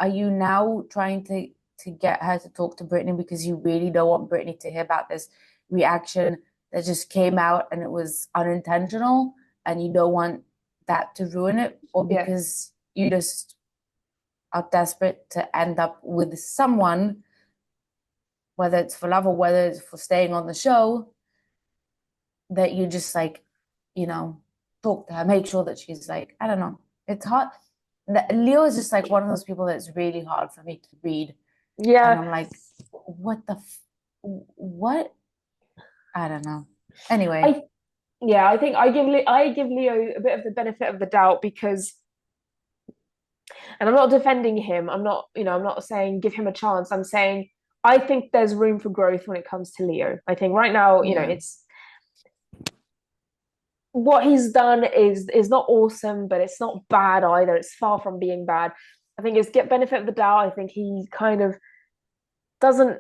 are you now trying to get her to talk to Brittany because you really don't want Brittany to hear about this reaction that just came out and it was unintentional and you don't want that to ruin it, or Yeah. because you just are desperate to end up with someone, whether it's for love or whether it's for staying on the show, that you just like, you know, talk to her, make sure that she's like, I don't know. It's hard. Leo is just like one of those people that's really hard for me to read. And Yeah. I'm like, what? I don't know. Anyway, I yeah, I think I give Leo a bit of the benefit of the doubt because, and I'm not defending him. I'm not, I'm not saying give him a chance. I'm saying I think there's room for growth when it comes to Leo. I think right now, yeah, it's what he's done is not awesome, but it's not bad either. It's far from being bad. I think it's get benefit of the doubt. I think he kind of doesn't,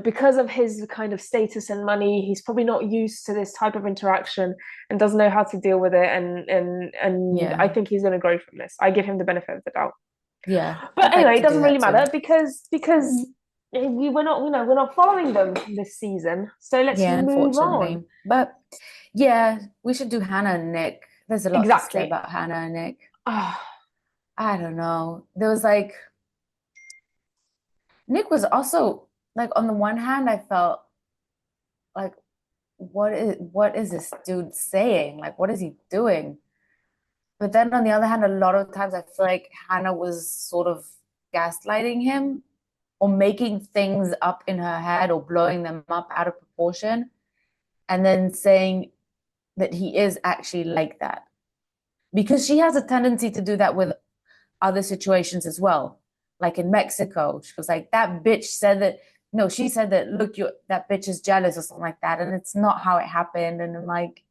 because of his kind of status and money, he's probably not used to this type of interaction and doesn't know how to deal with it. And yeah, I think he's going to grow from this. I give him the benefit of the doubt. yeah. But I'd like anyway, it to do doesn't really that too. matter because we're not, we're not following them this season. So let's Yeah, move on. unfortunately. But yeah, we should do Hannah and Nick. There's a lot to say Exactly. about Hannah and Nick. Oh, I don't know. There was like Nick was also like, on the one hand, I felt like, what is this dude saying? Like, what is he doing? But then on the other hand, a lot of times I feel like Hannah was sort of gaslighting him or making things up in her head or blowing them up out of proportion and then saying that he is actually like that. Because she has a tendency to do that with other situations as well. Like in Mexico, she was like, that bitch said that, no, she said that, look, that bitch is jealous or something like that. And it's not how it happened. And I'm like,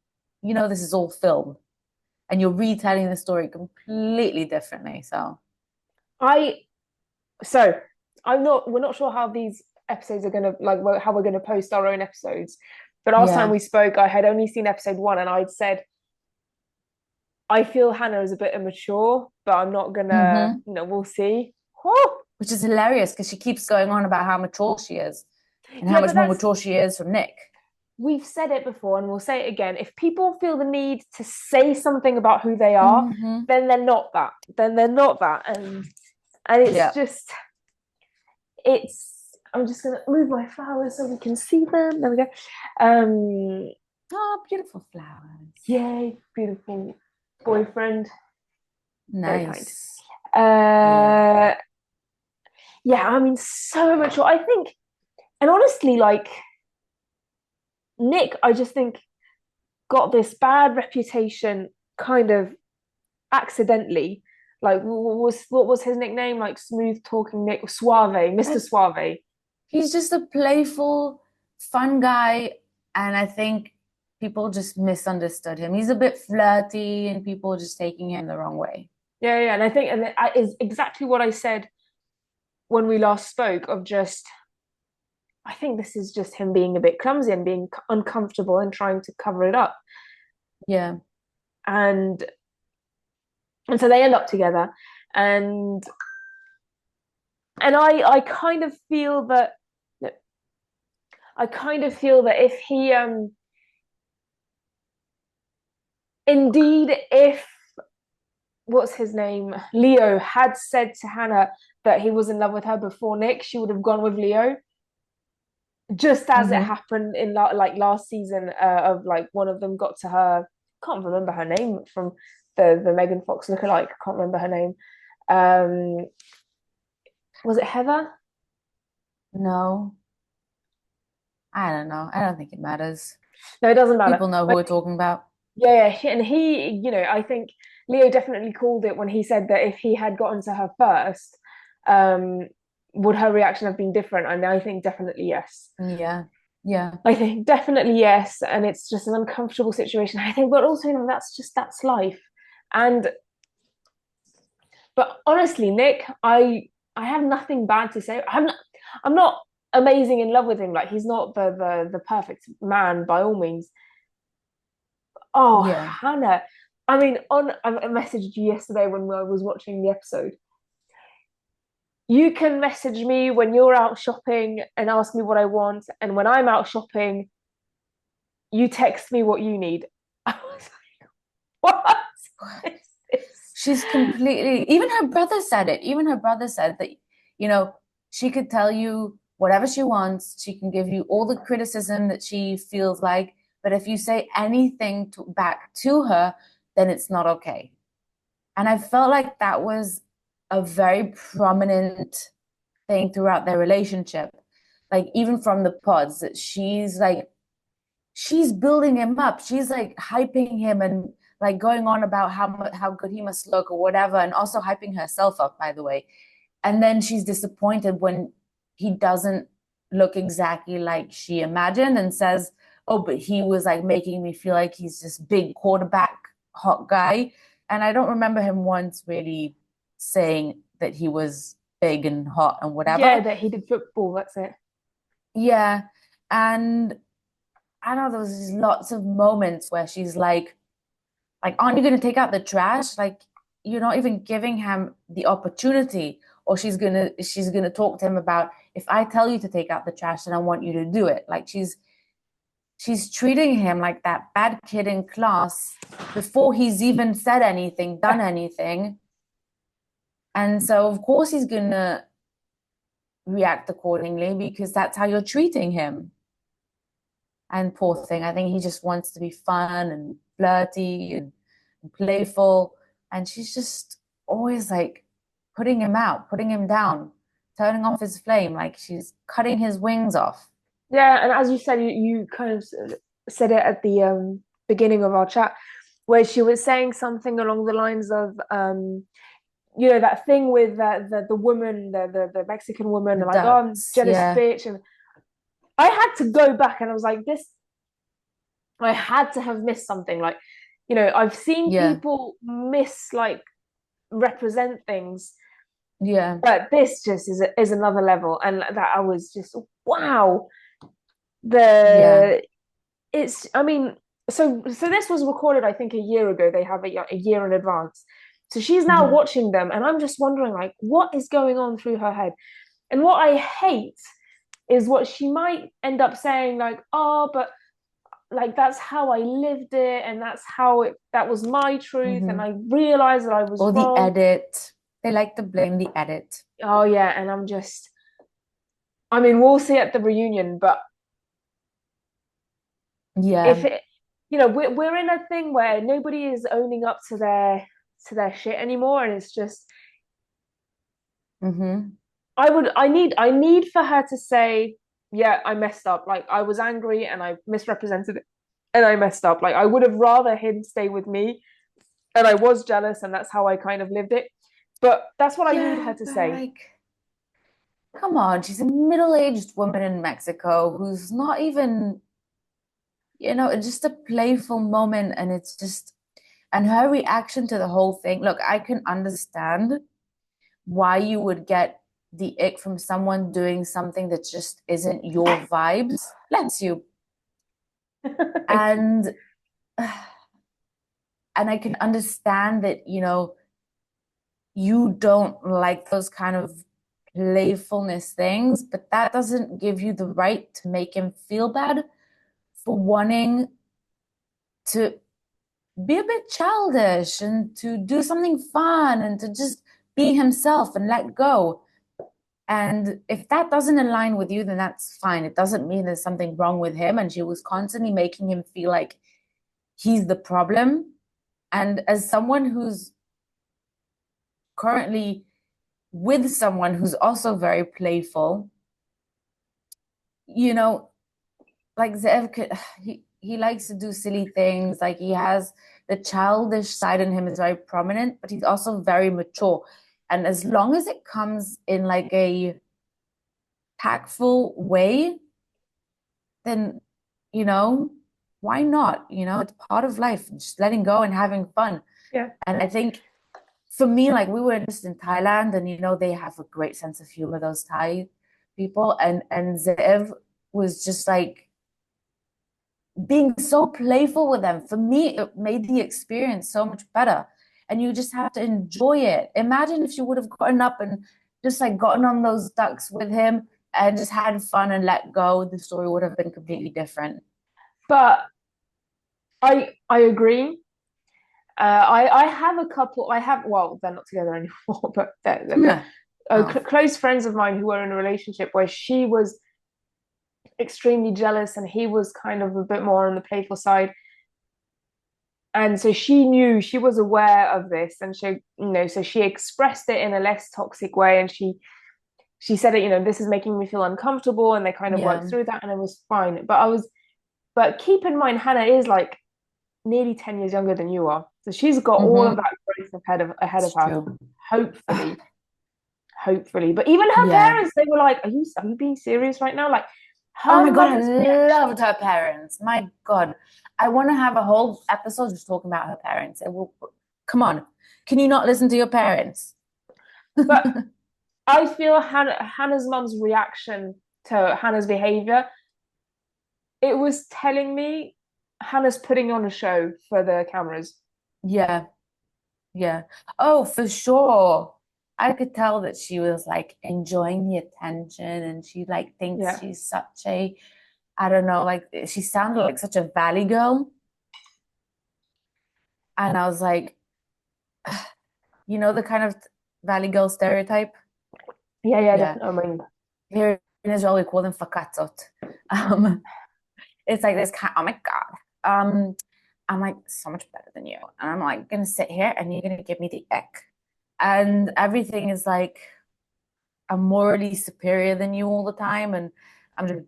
this is all film. And you're retelling the story completely differently. So, I so I'm not. We're not sure how these episodes are gonna like how we're gonna post our own episodes. But last time yeah. we spoke, I had only seen episode one, and I'd said I feel Hannah is a bit immature, but I'm not gonna. Mm-hmm. We'll see. Whew. Which is hilarious because she keeps going on about how mature she is and how Yeah, much but more that's mature she is from Nick. we've said it before, and we'll say it again. If people feel the need to say something about who they are, Mm-hmm. then they're not that. Then they're not that, and it's Yeah. just it's. I'm just gonna move my flowers so we can see them. There we go. Um, Oh, beautiful flowers. Yay, beautiful boyfriend. Very kind. Nice. Yeah. Uh, yeah, I mean, so mature. I think, and honestly, like Nick, I just think got this bad reputation kind of accidentally. Like, what was his nickname? Like smooth talking Nick, Suave, Mr. Suave. He's just a playful, fun guy. And I think people just misunderstood him. He's a bit flirty and people just taking him the wrong way. Yeah, yeah, and I think, and that is exactly what I said when we last spoke. Of just, I think this is just him being a bit clumsy and being uncomfortable and trying to cover it up. Yeah. And so they end up together, and I kind of feel that if he indeed if what's his name Leo had said to Hannah that he was in love with her before Nick, she would have gone with Leo, just as it Mm-hmm. happened in like last season, of like one of them got to her. Can't remember her name from the Megan Fox lookalike. Can't remember her name. um was it Heather? No, I don't know. I don't think it matters. No, it doesn't matter. People know who But we're talking about. yeah, yeah, and I think Leo definitely called it when he said that if he had gotten to her first, um, would her reaction have been different? And I think definitely yes. Yeah. Yeah. I think definitely yes, and it's just an uncomfortable situation. I think, but also, that's life. And but honestly, Nick, I have nothing bad to say. I'm not amazing in love with him. Like he's not the perfect man by all means. Oh, Yeah. Hannah. I mean, I messaged you yesterday when I was watching the episode. you can message me when you're out shopping and ask me what I want, and when I'm out shopping, you text me what you need. I was like, what is this? She's completely, even her brother said it. Even her brother said that, you know, she could tell you whatever she wants. She can give you all the criticism that she feels like. But if you say anything back to her, then it's not okay. And I felt like that was a very prominent thing throughout their relationship. Like, even from the pods, that she's building him up. She's like hyping him and like going on about how good he must look or whatever, and also hyping herself up, by the way. And then she's disappointed when he doesn't look exactly like she imagined and says, "Oh, but he was like making me feel like he's this big quarterback hot guy." And I don't remember him once really saying that he was big and hot and Yeah, whatever. that he did football. That's it. Yeah. And I don't know, there was these lots of moments where she's like, aren't you going to take out the trash? Like, you're not even giving him the opportunity. Or she's gonna talk to him about, if I tell you to take out the trash, then I want you to do it. Like, she's treating him like that bad kid in class before he's even said anything, done anything. And so of course he's gonna react accordingly because that's how you're treating him. And poor thing, I think he just wants to be fun and flirty and playful. And she's just always like putting him out, putting him down, turning off his flame, like she's cutting his wings off. Yeah, and as you said, you kind of said it at the beginning of our chat, where she was saying something along the lines of, that thing with the woman, the Mexican woman, The like, oh, I'm ducks, jealous yeah, bitch, and I had to go back and I was like, this, I had to have missed something. Like, I've seen yeah, people miss like represent things, yeah, but this just is another level, and that I was just wow. yeah. The it's I mean, so this was recorded I think a year ago. They have a year in advance. So she's now Hmm. watching them and I'm just wondering like what is going on through her head. And what I hate is what she might end up saying like, oh, but like that's how I lived it and that was my truth and Hmm. I realized that I was Or the wrong. edit. They like to blame the edit. Oh yeah, and I mean, we'll see at the reunion, but if Yeah. it, we're in a thing where nobody is owning up to their shit anymore, and it's just Hmm. I need for her to say, yeah, I messed up. Like I was angry and I misrepresented it, and I messed up. Like I would have rather him stay with me, and I was jealous, and that's how I kind of lived it. But that's what I need her Yeah, to but say. like, come on, she's a middle-aged woman in Mexico who's not even, it's just a playful moment. And it's just, and her reaction to the whole thing. Look, I can understand why you would get the ick from someone doing something that just isn't your vibes. Bless you. Thank you. And and I can understand that, you don't like those kind of playfulness things, but that doesn't give you the right to make him feel bad for wanting to be a bit childish and to do something fun and to just be himself and let go. And if that doesn't align with you, then that's fine. It doesn't mean there's something wrong with him. And she was constantly making him feel like he's the problem. And as someone who's currently with someone who's also very playful, you know, like Zev could, he likes to do silly things. Like, he has the childish side in him is very prominent, but he's also very mature. And as long as it comes in like a tactful way, then, you know, why not? It's part of life, just letting go and having fun. Yeah. And I think for me, like, we were just in Thailand, and they have a great sense of humor, those Thai people. And Zev was just like being so playful with them. For me, it made the experience so much better. And you just have to enjoy it. Imagine if she would have gotten up and just like gotten on those ducks with him and just had fun and let go, the story would have been completely different. But I agree. I have a couple. I have well, they're not together anymore, but they're Yeah. Oh, close friends of mine who were in a relationship where she was extremely jealous and he was kind of a bit more on the playful side. And so she knew, she was aware of this, and so she expressed it in a less toxic way, and she said it, this is making me feel uncomfortable, and they kind of worked yeah. through that, and it was fine. But keep in mind, Hannah is like nearly 10 years younger than you are, so she's got all of Mm-hmm. that growth ahead of It's her, true. hopefully, hopefully. But even her Yeah. parents, they were like, "Are you being serious right now?" Like Oh my her God, I mum's reaction. loved her parents. My God. I want to have a whole episode just talking about her parents. It will, come on. Can you not listen to your parents? But I feel Hannah's mum's reaction to Hannah's behavior, it was telling me Hannah's putting on a show for the cameras. Yeah. Yeah. Oh, for sure. I could tell that she was like enjoying the attention and she like thinks Yeah. she's such a, I don't know, like she sounded like such a valley girl. And I was like, the kind of valley girl stereotype? Yeah, yeah, Yeah. definitely. I mean, Here in Israel, we call them fakatzot. Um, it's like this kind, oh my God. I'm like so much better than you. And I'm like gonna sit here and you're gonna give me the ick. And everything is like I'm morally superior than you all the time. And I'm just,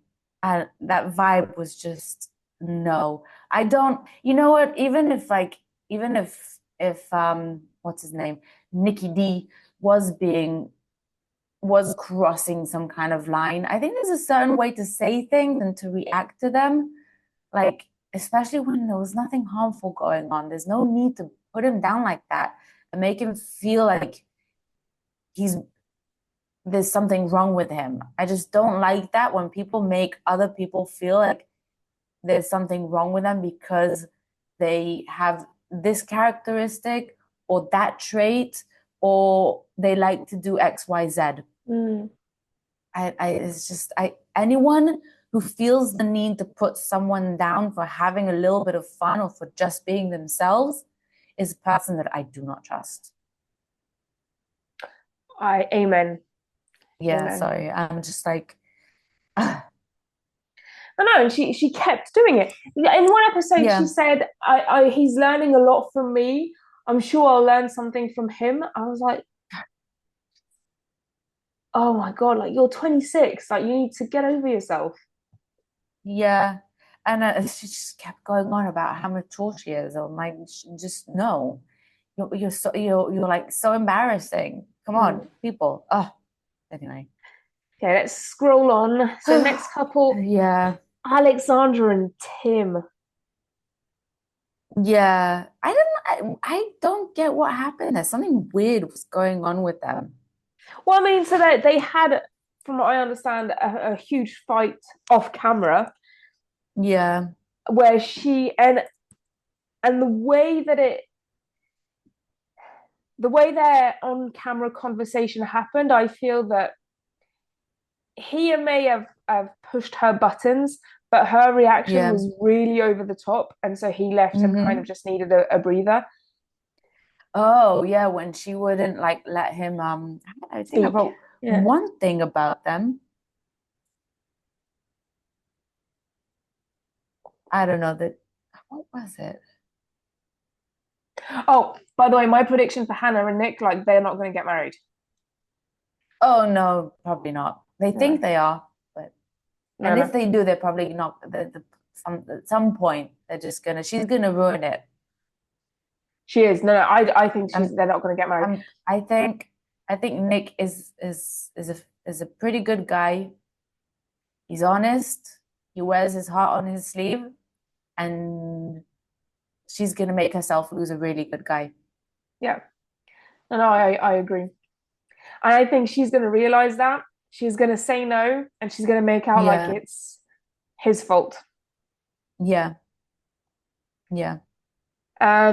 that vibe was just no. I don't, you know what? Even if, what's his name? Nikki D was was crossing some kind of line. I think there's a certain way to say things and to react to them. Like, especially when there was nothing harmful going on. There's no need to put him down like that and make him feel like he's there's something wrong with him. I just don't like that when people make other people feel like there's something wrong with them because they have this characteristic or that trait or they like to do XYZ. mm, It's just anyone who feels the need to put someone down for having a little bit of fun or for just being themselves is a person that I do not trust. amen. Yeah, Amen. sorry. I'm just like, I know, and she kept doing it. In one episode, she yeah, said, he's learning a lot from me. I'm sure I'll learn something from him." I was like, "Oh my God, like you're 26. Like you need to get over yourself." yeah. And she just kept going on about how mature she is. I'm like, just no. You're like so embarrassing. Come Mm. on, people. Oh, anyway. Okay, let's scroll on. So next couple, Yeah. Alexandra and Tim. Yeah. I don't get what happened there. Something weird was going on with them. Well, I mean, so they had, from what I understand, a huge fight off camera Yeah. where and the way their on camera conversation happened, I feel that he may have pushed her buttons, but her reaction Yeah. was really over the top, and so he left and kind of Hmm. just needed a breather. Oh, yeah, when she wouldn't like let him I think I Speak. wrote Yeah. one thing about them. I don't know that what was it? Oh, by the way, my prediction for Hannah and Nick, like they're not going to get married. Oh no, probably not. They No, think they are, but no, and if no. they do, they're probably not at some point they're just gonna she's gonna ruin it. She is. No, no. I think I'm they're not going to get married. I think Nick is a pretty good guy. He's honest. He wears his heart on his sleeve, and she's gonna make herself lose a really good guy. Yeah. No, no, I agree. And I think she's going to realize that. She's going to say no, and she's going to make out like Yeah, it's his fault. yeah, yeah. Um,